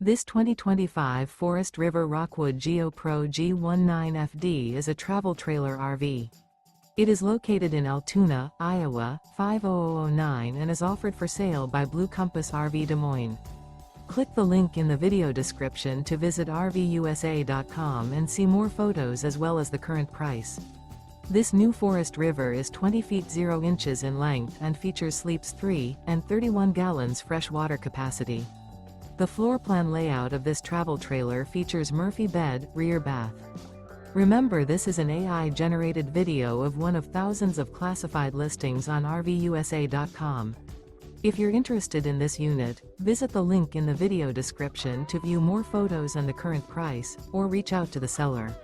This 2025 Forest River Rockwood Geo Pro G19FD is a travel trailer RV. It is located in Altoona, Iowa, 50009 and is offered for sale by Blue Compass RV Des Moines. Click the link in the video description to visit RVUSA.com and see more photos as well as the current price. This new Forest River is 20 feet 0 inches in length and features sleeps 3 and 31 gallons fresh water capacity. The floor plan layout of this travel trailer features Murphy bed, rear bath. Remember, this is an AI-generated video of one of thousands of classified listings on RVUSA.com. If you're interested in this unit, visit the link in the video description to view more photos and the current price, or reach out to the seller.